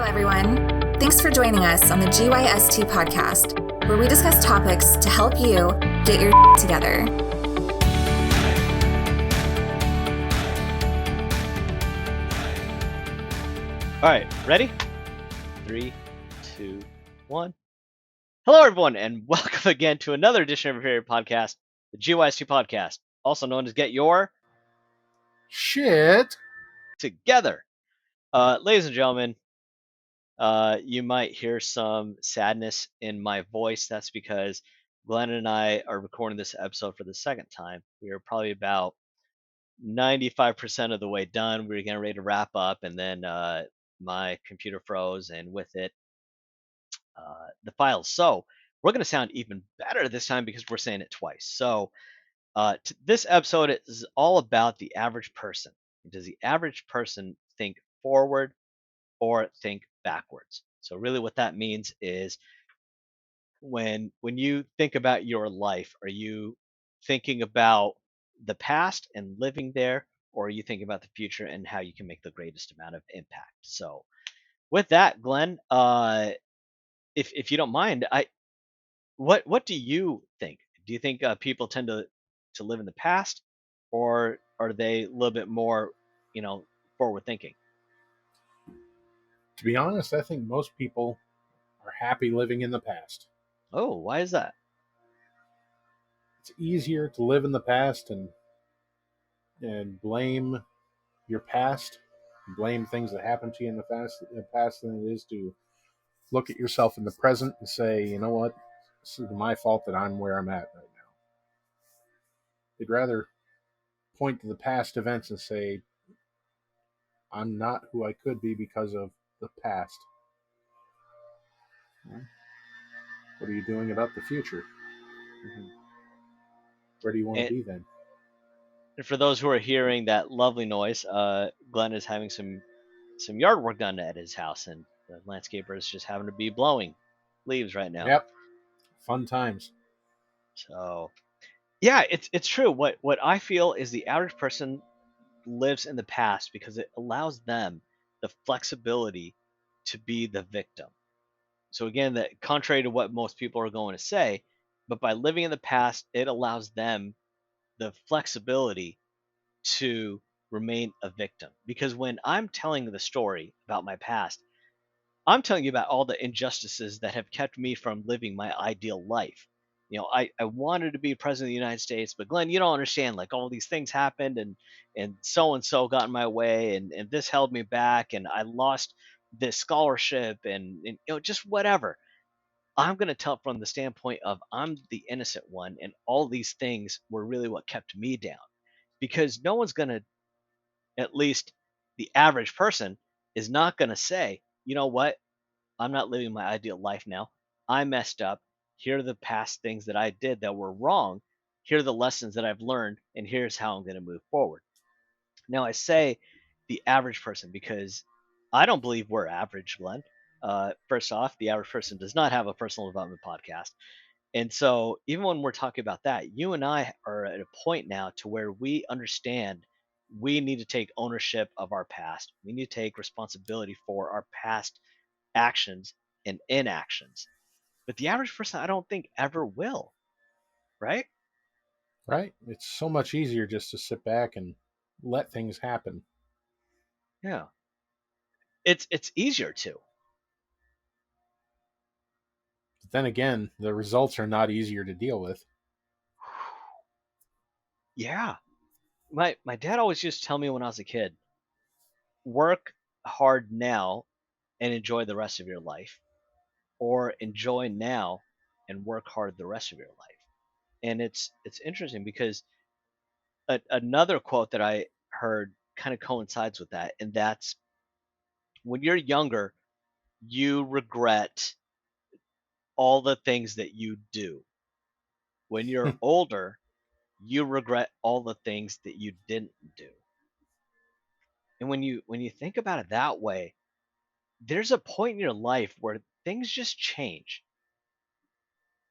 everyone. Thanks for joining us on the GYST Podcast, where we discuss topics to help you get your together. All right, ready? 3, 2, 1. Hello, everyone, and welcome again to another edition of your favorite podcast, the GYST Podcast, also known as Get Your Shit Together. Ladies and gentlemen, you might hear some sadness in my voice. That's because Glenn and I are recording this episode for the second time. We are probably about 95% of the way done. We were getting ready to wrap up, and then my computer froze, and with it, the files. So we're going to sound even better this time because we're saying it twice. So this episode is all about the average person. Does the average person think forward or think backwards? So really what that means is when you think about your life, are you thinking about the past and living there, or are you thinking about the future and how you can make the greatest amount of impact? So with that, Glenn, if you don't mind, what do you think? Do you think people tend to live in the past, or are they a little bit more, forward thinking? To be honest, I think most people are happy living in the past. Oh, why is that? It's easier to live in the past and blame your past, blame things that happened to you in the past than it is to look at yourself in the present and say, you know what, this is my fault that I'm where I'm at right now. They'd rather point to the past events and say, I'm not who I could be because of the past. What are you doing about the future? Mm-hmm. Where do you want to be then? And for those who are hearing that lovely noise, Glenn is having some yard work done at his house, and the landscaper is just having to be blowing leaves right now. Yep, fun times. So, yeah, it's true. What I feel is the average person lives in the past because it allows them the flexibility to be the victim. So again, that contrary to what most people are going to say, but by living in the past, it allows them the flexibility to remain a victim. Because when I'm telling the story about my past, I'm telling you about all the injustices that have kept me from living my ideal life. I wanted to be president of the United States, but Glenn, you don't understand, like all these things happened and so got in my way and this held me back and I lost this scholarship and just whatever. I'm going to tell it from the standpoint of I'm the innocent one, and all these things were really what kept me down. Because no one's going to, at least the average person, is not going to say, you know what, I'm not living my ideal life now. I messed up. Here are the past things that I did that were wrong. Here are the lessons that I've learned, and here's how I'm going to move forward. Now, I say the average person because I don't believe we're average, Glenn. First off, the average person does not have a personal development podcast. And so even when we're talking about that, you and I are at a point now to where we understand we need to take ownership of our past. We need to take responsibility for our past actions and inactions. But the average person, I don't think ever will, right? Right? It's so much easier just to sit back and let things happen. Yeah. It's easier to. But then again, the results are not easier to deal with. Yeah. My dad always used to tell me when I was a kid, work hard now and enjoy the rest of your life, or enjoy now and work hard the rest of your life. And it's interesting because another quote that I heard kind of coincides with that, and that's when you're younger, you regret all the things that you do. When you're older, you regret all the things that you didn't do. And when you think about it that way, there's a point in your life where things just change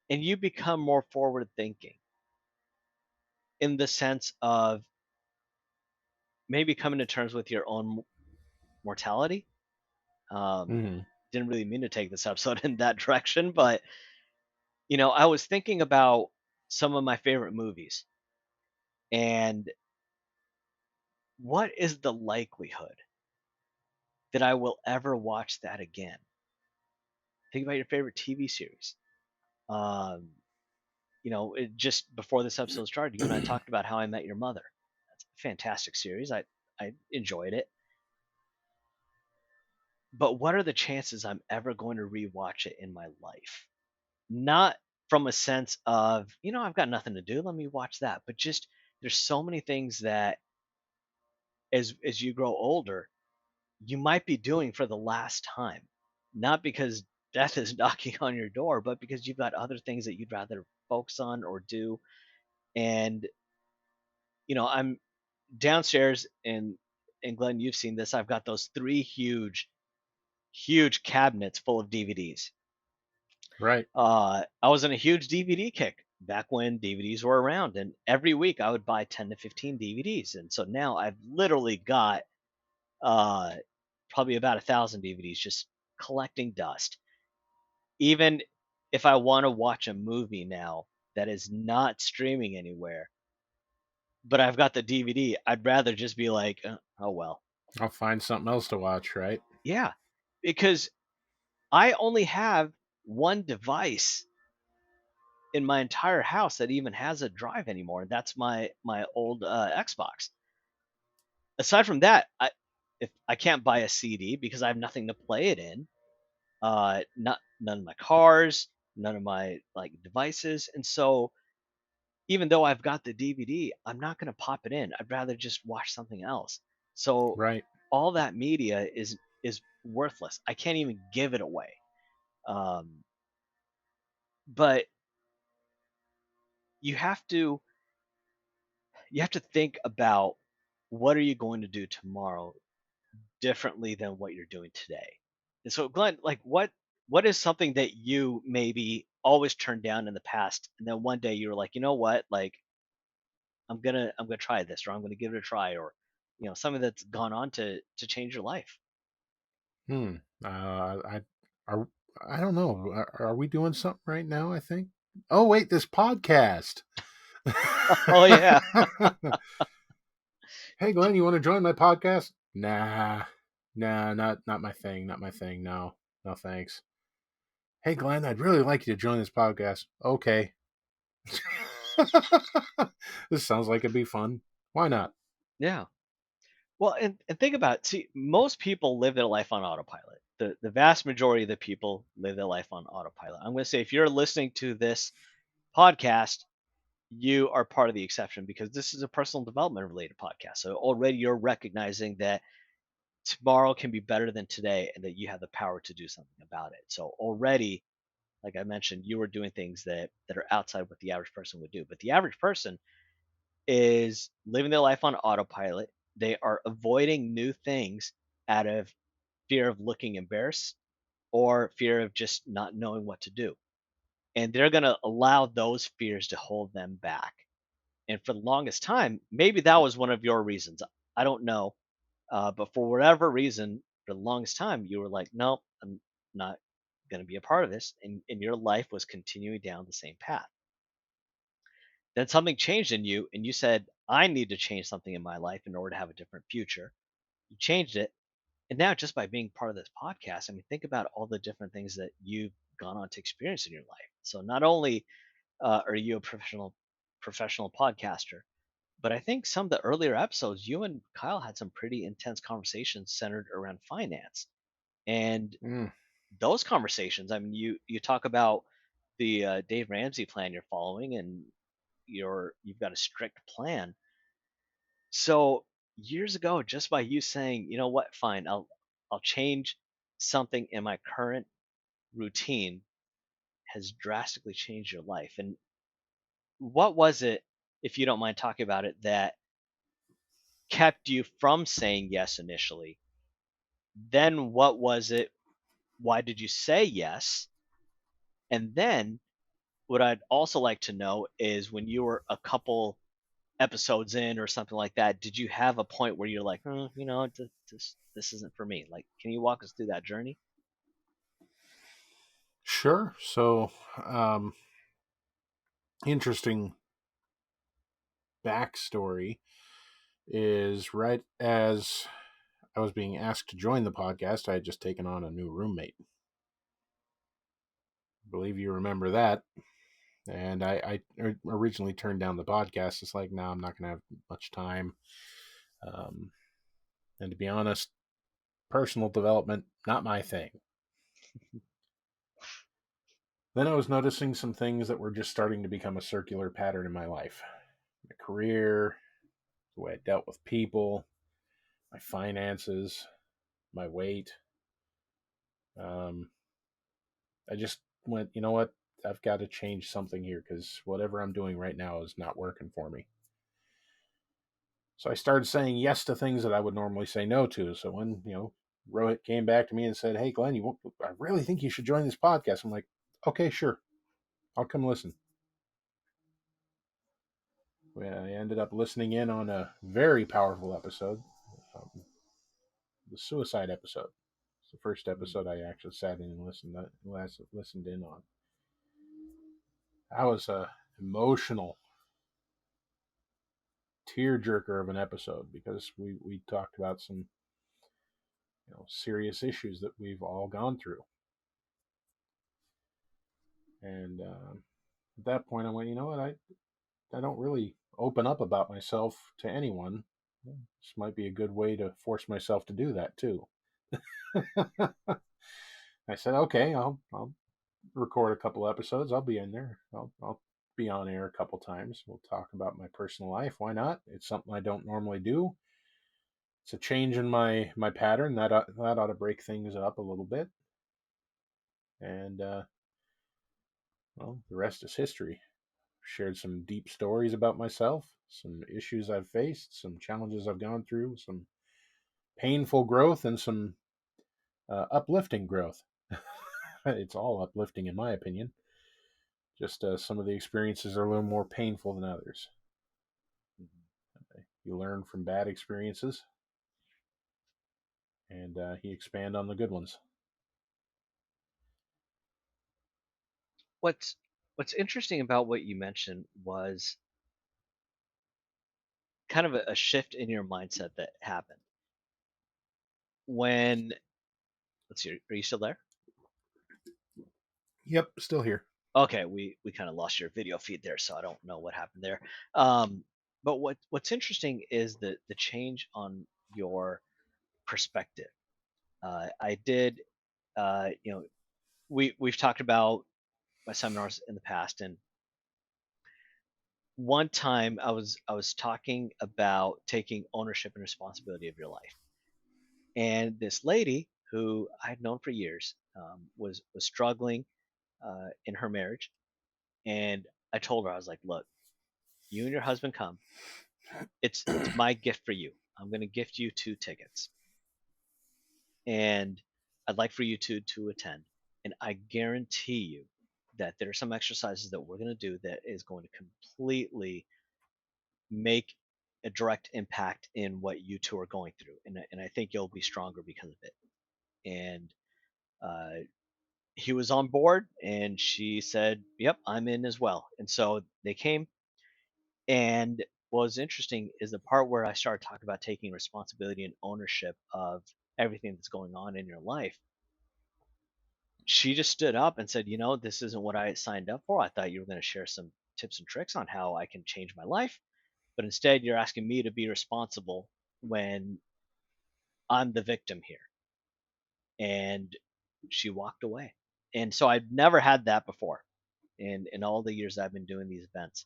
and you become more forward thinking in the sense of maybe coming to terms with your own mortality. Hmm. Didn't really mean to take this episode in that direction, but I was thinking about some of my favorite movies, and what is the likelihood that I will ever watch that again? Think about your favorite TV series. Um, just before this episode started, you and I talked about How I Met Your Mother. That's a fantastic series. I enjoyed it. But what are the chances I'm ever going to rewatch it in my life? Not from a sense of, I've got nothing to do, let me watch that. But just there's so many things that as you grow older, you might be doing for the last time. Not because death is knocking on your door, but because you've got other things that you'd rather focus on or do. And I'm downstairs and Glenn, you've seen this. I've got those three huge cabinets full of DVDs. Right. I was in a huge DVD kick back when DVDs were around, and every week I would buy 10 to 15 DVDs. And so now I've literally got uh, probably about 1,000 DVDs just collecting dust. Even if I want to watch a movie now that is not streaming anywhere, but I've got the DVD, I'd rather just be like, oh well. I'll find something else to watch, right? Yeah, because I only have one device in my entire house that even has a drive anymore. That's my old Xbox. Aside from that, if I can't buy a CD because I have nothing to play it in, none of my cars, none of my like devices, and so even though I've got the DVD, I'm not going to pop it in. I'd rather just watch something else. So Right. all that media is worthless. I can't even give it away. Um, but you have to think about what are you going to do tomorrow differently than what you're doing today. And so, Glenn, like what is something that you maybe always turned down in the past, and then one day you were like, you know what, like I'm gonna try this, or I'm gonna give it a try, or something that's gone on to change your life. Hmm. I are I don't know. Are we doing something right now? I think. Oh wait, this podcast. Oh yeah. Hey Glenn, you want to join my podcast? Nah, not my thing. Not my thing. No, no thanks. Hey Glenn, I'd really like you to join this podcast. Okay. This sounds like it'd be fun. Why not? Yeah. Well, and think about it. See, most people live their life on autopilot. The vast majority of the people live their life on autopilot. I'm going to say if you're listening to this podcast, you are part of the exception because this is a personal development related podcast. So already you're recognizing that tomorrow can be better than today and that you have the power to do something about it. So already, like I mentioned, you are doing things that are outside what the average person would do. But the average person is living their life on autopilot. They are avoiding new things out of fear of looking embarrassed or fear of just not knowing what to do. And they're going to allow those fears to hold them back. And for the longest time, maybe that was one of your reasons. I don't know. But for whatever reason, for the longest time, you were like, nope, I'm not going to be a part of this. And your life was continuing down the same path. Then something changed in you, and you said, I need to change something in my life in order to have a different future. You changed it. And now, just by being part of this podcast, I mean, think about all the different things that you've gone on to experience in your life. So not only are you a professional podcaster, but I think some of the earlier episodes, you and Kyle had some pretty intense conversations centered around finance. And Mm, those conversations, I mean, you talk about the Dave Ramsey plan you're following, and you've got a strict plan. So years ago, just by you saying, you know what, fine, I'll change something in my current routine has drastically changed your life. And what was it, if you don't mind talking about it, that kept you from saying yes initially? Then what was it? Why did you say yes? And then what I'd also like to know is when you were a couple episodes in or something like that, did you have a point where you're like, this isn't for me? Like, can you walk us through that journey? Sure. So, interesting backstory is right as I was being asked to join the podcast, I had just taken on a new roommate. I believe you remember that. And I originally turned down the podcast. It's like, no, I'm not going to have much time. And to be honest, personal development, not my thing. Then I was noticing some things that were just starting to become a circular pattern in my life. My career, the way I dealt with people, my finances, my weight. I just went, you know what? I've got to change something here because whatever I'm doing right now is not working for me. So I started saying yes to things that I would normally say no to. So when, Rohit came back to me and said, "Hey, Glenn, I really think you should join this podcast." I'm like, "Okay, sure. I'll come listen." I ended up listening in on a very powerful episode, the suicide episode. It's the first episode I actually sat in and listened in on. That was a emotional tearjerker of an episode because we talked about some serious issues that we've all gone through. And at that point, I went, you know what? I don't really open up about myself to anyone. This might be a good way to force myself to do that too. I said, okay, I'll record a couple episodes. I'll be in there. I'll be on air a couple times. We'll talk about my personal life. Why not? It's something I don't normally do. It's a change in my pattern that ought to break things up a little bit. And well, the rest is history. Shared some deep stories about myself, some issues I've faced, some challenges I've gone through, some painful growth, and some uplifting growth. It's all uplifting in my opinion. Just some of the experiences are a little more painful than others. You learn from bad experiences, and you expand on the good ones. What's interesting about what you mentioned was kind of a shift in your mindset that happened when, let's see, are you still there? Yep, still here. Okay, we kind of lost your video feed there, so I don't know what happened there. But what's interesting is the change on your perspective. I did, we've talked about my seminars in the past, and one time I was talking about taking ownership and responsibility of your life, and this lady who I'd known for years was struggling in her marriage, and I told her, I was like, look, you and your husband come. It's my gift for you. I'm going to gift you 2 tickets, and I'd like for you to attend. And I guarantee you that there are some exercises that we're going to do that is going to completely make a direct impact in what you two are going through, and I think you'll be stronger because of it. And uh, he was on board, and she said, "Yep, I'm in as well." And so they came. And what was interesting is the part where I started talking about taking responsibility and ownership of everything that's going on in your life. She just stood up and said, this isn't what I signed up for. I thought you were going to share some tips and tricks on how I can change my life. But instead, you're asking me to be responsible when I'm the victim here. And she walked away. And so I've never had that before in all the years I've been doing these events.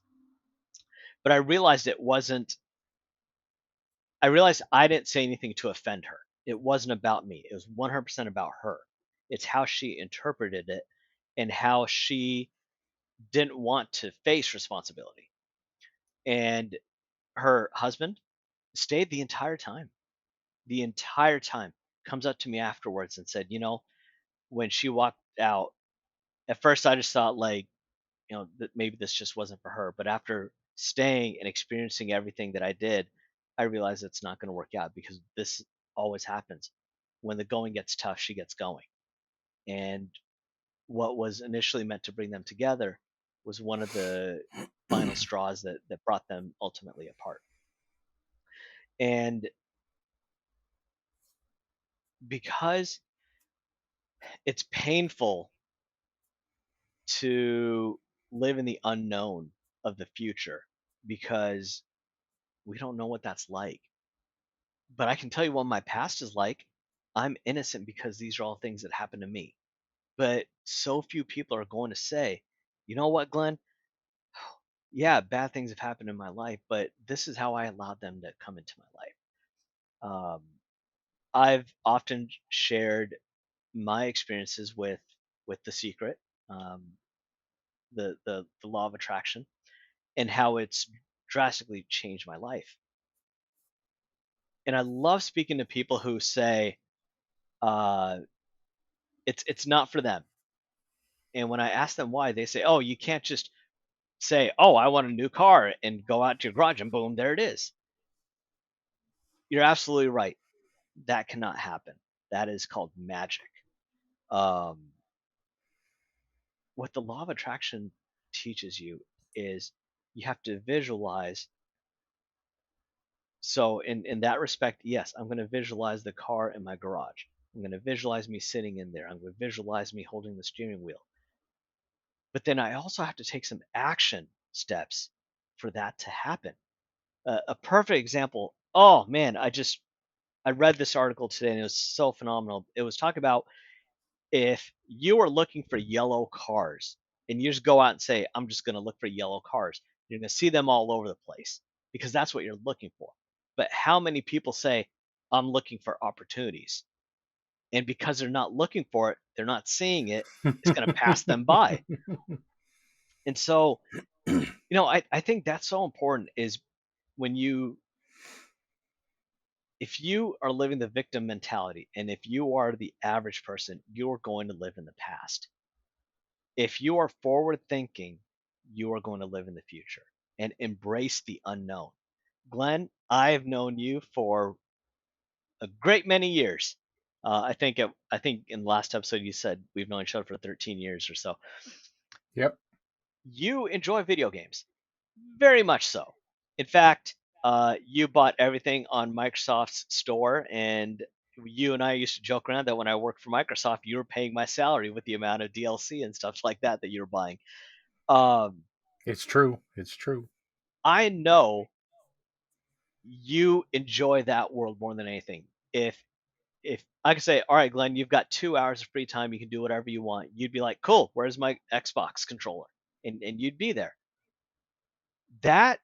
But I realized I realized I didn't say anything to offend her. It wasn't about me. It was 100% about her. It's how she interpreted it and how she didn't want to face responsibility. And her husband stayed the entire time. The entire time. Comes up to me afterwards and said, when she walked out, at first I just thought like, that maybe this just wasn't for her. But after staying and experiencing everything that I did, I realized it's not going to work out because this always happens. When the going gets tough, she gets going. And what was initially meant to bring them together was one of the final straws that brought them ultimately apart. And because it's painful to live in the unknown of the future, because we don't know what that's like. But I can tell you what my past is like. I'm innocent because these are all things that happened to me. But so few people are going to say, you know what, Glenn? Yeah, bad things have happened in my life, but this is how I allowed them to come into my life. I've often shared my experiences with The Secret, um, the law of attraction, and how it's drastically changed my life. And I love speaking to people who say uh, it's not for them. And when I ask them why, they say, "Oh, you can't just say, oh, I want a new car,' and go out to your garage and boom, there it is." You're absolutely right. That cannot happen. That is called magic. Um, what the law of attraction teaches you is you have to visualize. So in that respect, yes, I'm going to visualize the car in my garage. I'm going to visualize me sitting in there. I'm going to visualize me holding the steering wheel. But then I also have to take some action steps for that to happen. A perfect example. Oh man, I read this article today and it was so phenomenal. It was talking about if you are looking for yellow cars and you just go out and say, I'm just going to look for yellow cars, you're going to see them all over the place because that's what you're looking for. But how many people say, I'm looking for opportunities? And because they're not looking for it, they're not seeing it, it's going to pass them by. And so, I think that's so important is when if you are living the victim mentality and if you are the average person, you're going to live in the past. If you are forward thinking, you are going to live in the future and embrace the unknown. Glenn, I have known you for a great many years. I think in the last episode you said we've known each other for 13 years or so. Yep. You enjoy video games, very much so. In fact, you bought everything on Microsoft's store, and you and I used to joke around that when I worked for Microsoft, you were paying my salary with the amount of DLC and stuff like that you were buying. Um, It's true. It's true. I know you enjoy that world more than anything. If I could say, all right, Glenn, you've got 2 hours of free time, you can do whatever you want. You'd be like, cool, where's my Xbox controller? And you'd be there. That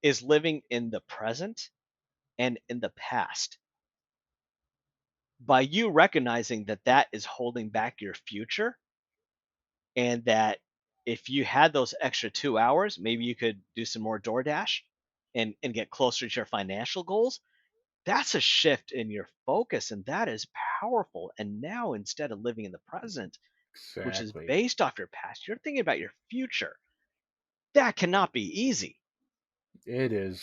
is living in the present and in the past. By you recognizing that that is holding back your future, and that if you had those extra 2 hours, maybe you could do some more DoorDash and get closer to your financial goals. That's a shift in your focus, and that is powerful. And now instead of living in the present, which is Exactly. based off your past, you're thinking about your future. That cannot be easy. It is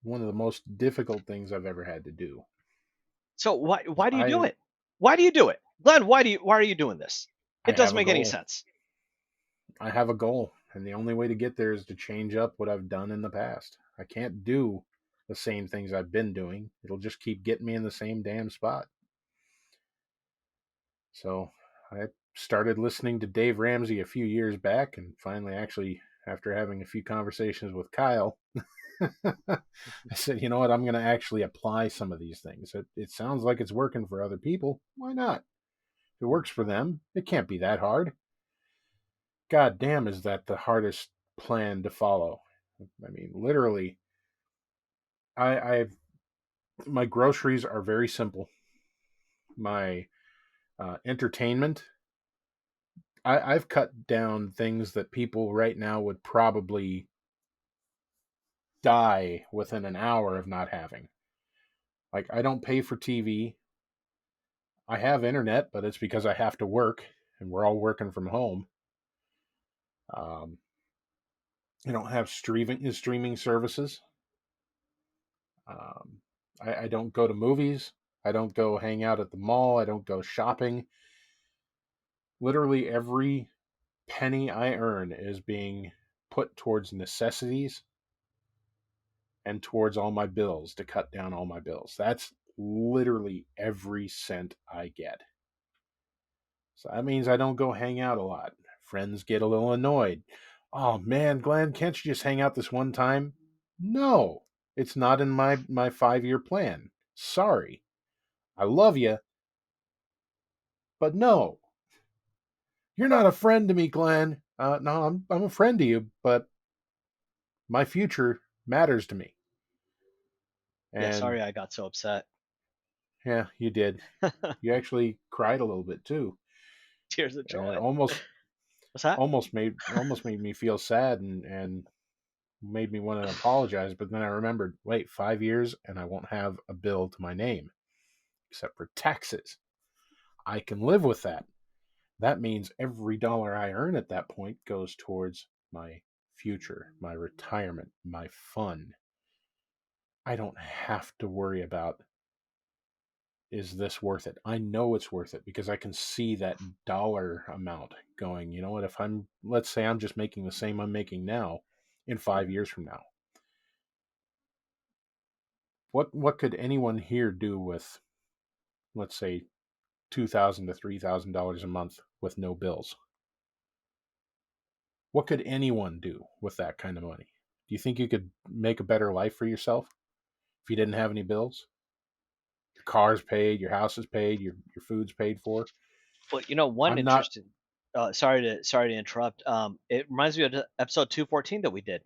one of the most difficult things I've ever had to do. So why do you do I it? Why do you do it? Glenn, why are you doing this? I It have doesn't a make any goal. sense. I have a goal, and the only way to get there is to change up what I've done in the past. I can't do the same things I've been doing. It'll just keep getting me in the same damn spot. So I started listening to Dave Ramsey a few years back, and finally, actually, after having a few conversations with Kyle, I said, you know what, I'm going to actually apply some of these things. It sounds like it's working for other people. Why not? If it works for them, it can't be that hard. God damn, is that the hardest plan to follow? I mean, literally, I my groceries are very simple. My entertainment, I've cut down things that people right now would probably die within an hour of not having. Like, I don't pay for TV. I have internet, but it's because I have to work, and we're all working from home. Um, I don't have streaming services. Um, I don't go to movies. I don't go hang out at the mall. I don't go shopping. Literally every penny I earn is being put towards necessities and towards all my bills to cut down all my bills. That's literally every cent I get. So that means I don't go hang out a lot. Friends get a little annoyed. Oh man, Glenn, can't you just hang out this one time? No, it's not in my 5 year plan. Sorry. I love you, but no. You're not a friend to me, Glenn. No, I'm a friend to you, but my future matters to me. Yeah, And sorry I got so upset. yeah, you did. You actually cried a little bit too. Tears of And joy. almost What's that? almost made me feel sad and made me want to apologize, but then I remembered, wait, 5 years and I won't have a bill to my name except for taxes. I can live with that. That means every dollar I earn at that point goes towards my future, my retirement, my fun. I don't have to worry about, is this worth it? I know it's worth it because I can see that dollar amount going, you know what, if let's say I'm just making the same I'm making now in 5 years from now. What could anyone here do with, let's say, $2,000 to $3,000 a month with no bills? What could anyone do with that kind of money? Do you think you could make a better life for yourself if you didn't have any bills? Your car's paid, your house is paid, your food's paid for. Well, one I'm not interesting. Sorry to interrupt. It reminds me of episode 214 that we did.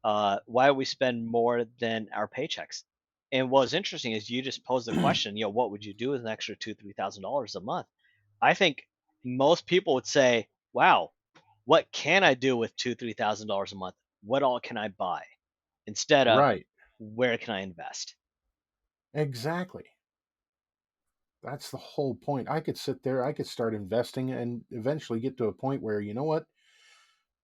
Why we spend more than our paychecks. And what's interesting is you just posed the question. What would you do with an extra $2,000 to $3,000 a month? I think most people would say, "Wow, what can I do with $2,000 to $3,000 a month? What all can I buy?" Instead of right. where can I invest? Exactly. That's the whole point. I could sit there, I could start investing and eventually get to a point where, you know what?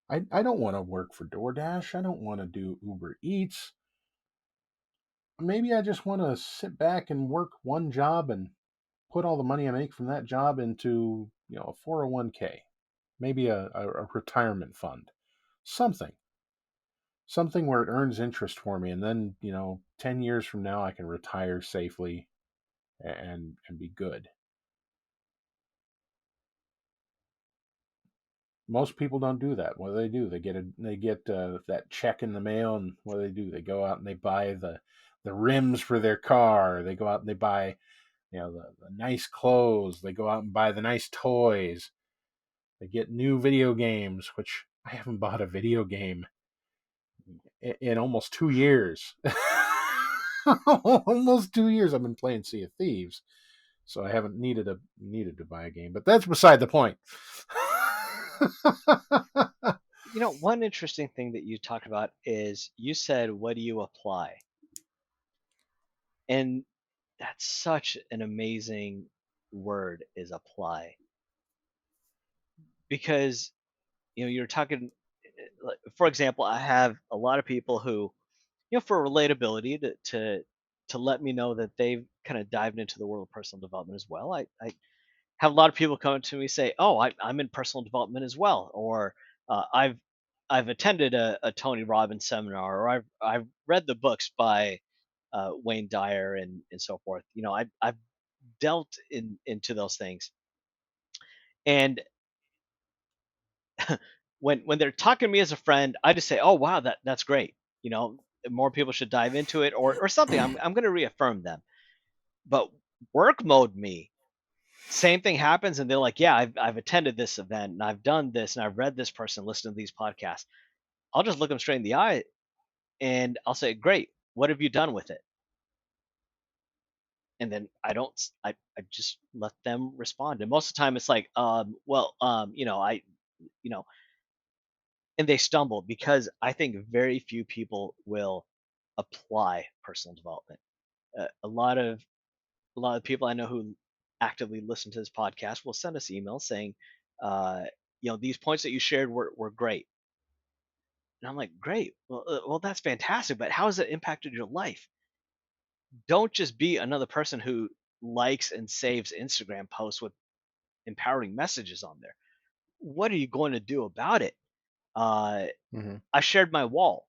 I don't want to work for DoorDash. I don't want to do Uber Eats. Maybe I just want to sit back and work one job and put all the money I make from that job into, a 401k, maybe a retirement fund, something, something where it earns interest for me. And then, 10 years from now, I can retire safely and be good. Most people don't do that. What do? They get that check in the mail, and what do? They go out and they buy the rims for their car. They go out and they buy, the nice clothes. They go out and buy the nice toys. They get new video games, which I haven't bought a video game in almost 2 years. Almost 2 years I've been playing Sea of Thieves, so I haven't needed to buy a game. But that's beside the point. One interesting thing that you talked about is you said, "What do you apply?" And that's such an amazing word, is apply, because you're talking, for example, I have a lot of people who, for relatability, to let me know that they've kind of dived into the world of personal development as well. I have a lot of people come to me say, "Oh, I'm in personal development as well," or I've attended a Tony Robbins seminar, or I've read the books by Wayne Dyer and so forth. I've dealt into those things, and when they're talking to me as a friend, I just say, "Oh, wow, that's great." More people should dive into it, or something. I'm going to reaffirm them. But work mode me, same thing happens, and they're like, "Yeah, I've attended this event, and I've done this, and I've read this person, listened to these podcasts." I'll just look them straight in the eye, and I'll say, "Great, what have you done with it?" And then I don't, I just let them respond. And most of the time, it's like, well, you know, and they stumble because I think very few people will apply personal development. A lot of people I know who actively listen to this podcast will send us emails saying, uh, these points that you shared were great, And I'm like, great. Well, that's fantastic. But how has it impacted your life? Don't just be another person who likes and saves Instagram posts with empowering messages on there. What are you going to do about it? Uh, Mm-hmm. I shared my wall.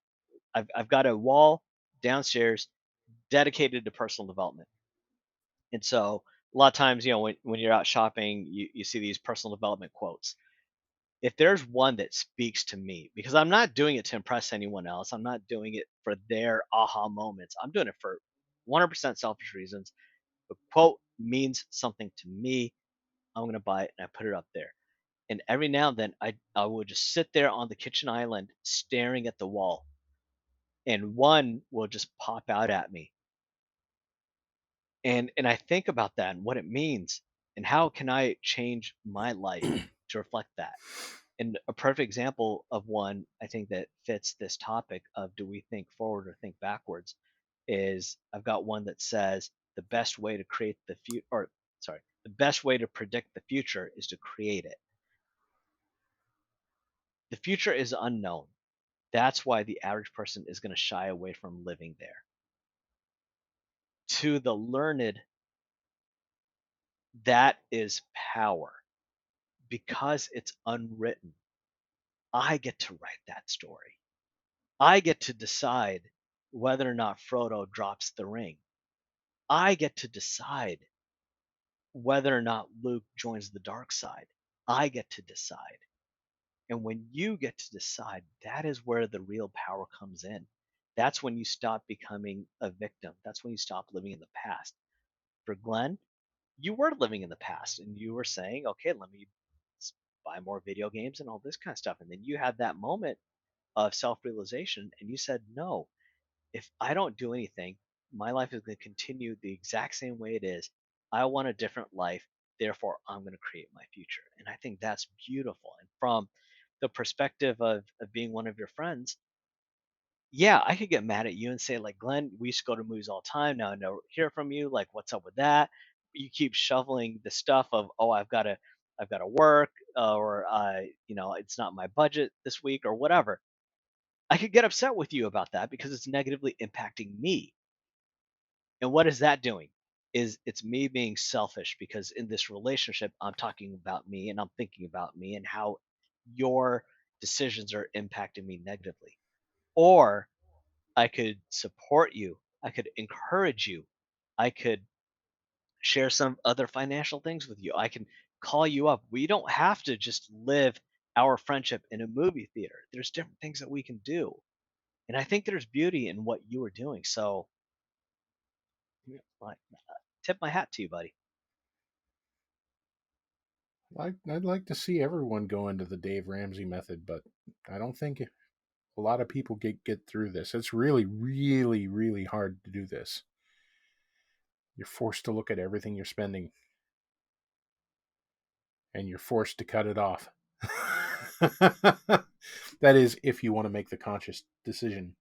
I've got a wall downstairs dedicated to personal development. And so a lot of times, when you're out shopping, you see these personal development quotes. If there's one that speaks to me, because I'm not doing it to impress anyone else, I'm not doing it for their aha moments. I'm doing it for 100% selfish reasons. The quote means something to me. I'm going to buy it and I put it up there. And every now and then I would just sit there on the kitchen island staring at the wall, and one will just pop out at me. And I think about that and what it means and how can I change my life to reflect that. And a perfect example of one I think that fits this topic of do we think forward or think backwards is I've got one that says the best way to create the future, or sorry, the best way to predict the future is to create it. The future is unknown. That's why the average person is going to shy away from living there. To the learned, that is power because it's unwritten. I get to write that story. I get to decide whether or not Frodo drops the ring. I get to decide whether or not Luke joins the dark side. I get to decide. And when you get to decide, that is where the real power comes in. That's when you stop becoming a victim. That's when you stop living in the past. For Glenn, you were living in the past and you were saying, okay, let me buy more video games and all this kind of stuff. And then you had that moment of self realization and you said, no, if I don't do anything, my life is going to continue the exact same way it is. I want a different life. Therefore, I'm going to create my future. And I think that's beautiful. And from the perspective of being one of your friends, yeah, I could get mad at you and say, like, Glenn, we used to go to movies all the time. Now I never hear from you. Like, what's up with that? You keep shoveling the stuff of, oh, I've got to work, or it's not my budget this week, or whatever. I could get upset with you about that because it's negatively impacting me. And what is that doing? Is it's me being selfish because in this relationship, I'm talking about me and I'm thinking about me and how your decisions are impacting me negatively. Or I could support you. I could encourage you. I could share some other financial things with you. I can call you up. We don't have to just live our friendship in a movie theater. There's different things that we can do. And I think there's beauty in what you are doing. So, I tip my hat to you, buddy. I'd like to see everyone go into the Dave Ramsey method, but I don't think a lot of people get through this. It's really, really, really hard to do this. You're forced to look at everything you're spending, and you're forced to cut it off. That is, if you want to make the conscious decision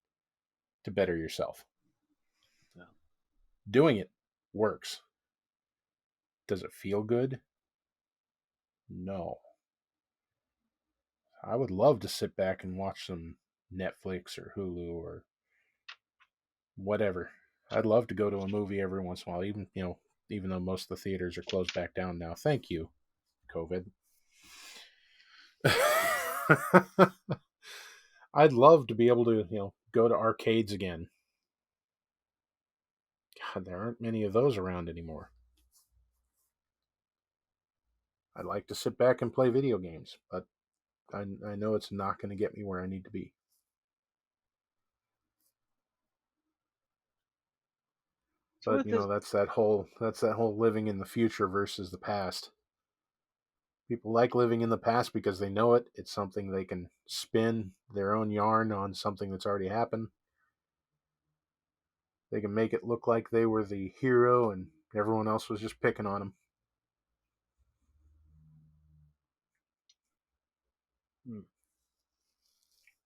to better yourself. Yeah. Doing it works. Does it feel good? No. I would love to sit back and watch some Netflix or Hulu or whatever. I'd love to go to a movie every once in a while, even though most of the theaters are closed back down now. Thank you, COVID. I'd love to be able to, go to arcades again. God, there aren't many of those around anymore. I'd like to sit back and play video games, but I know it's not going to get me where I need to be. So But with this, that's that whole living in the future versus the past. People like living in the past because they know it. It's something they can spin their own yarn on, something that's already happened. They can make it look like they were the hero and everyone else was just picking on them.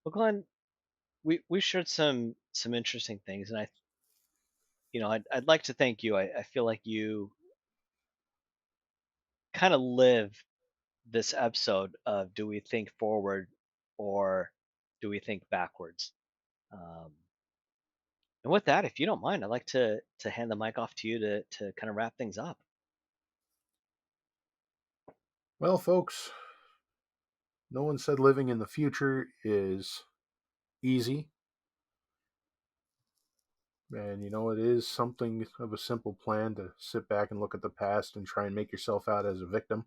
well, Glenn, we shared some interesting things, and I'd like to thank you. I feel like you kind of live this episode of do we think forward or do we think backwards? And with that, if you don't mind, I'd like to hand the mic off to you to kind of wrap things up. Well, folks, no one said living in the future is easy. And it is something of a simple plan to sit back and look at the past and try and make yourself out as a victim.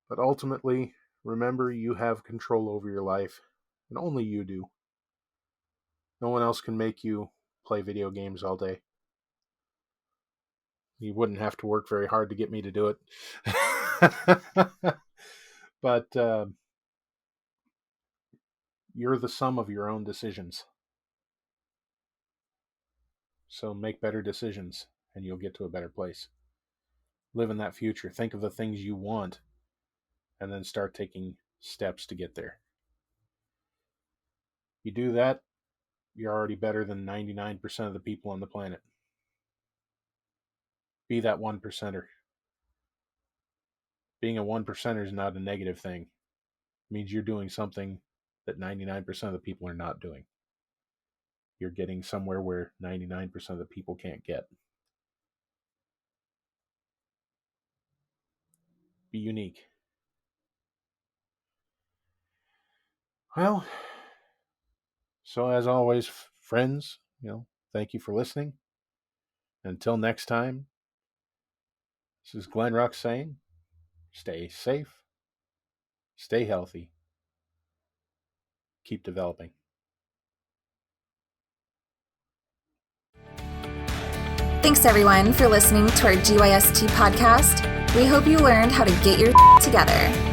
But ultimately, remember, you have control over your life, and only you do. No one else can make you play video games all day. You wouldn't have to work very hard to get me to do it. But you're the sum of your own decisions. So make better decisions, and you'll get to a better place. Live in that future. Think of the things you want, and then start taking steps to get there. You do that, you're already better than 99% of the people on the planet. Be that 1%er. Being a 1%er is not a negative thing. It means you're doing something that 99% of the people are not doing. You're getting somewhere where 99% of the people can't get. Be unique. Well, so as always, friends, thank you for listening. Until next time, this is Glenn Ruck saying, stay safe, stay healthy, keep developing. Thanks everyone for listening to our GYST podcast. We hope you learned how to get your together.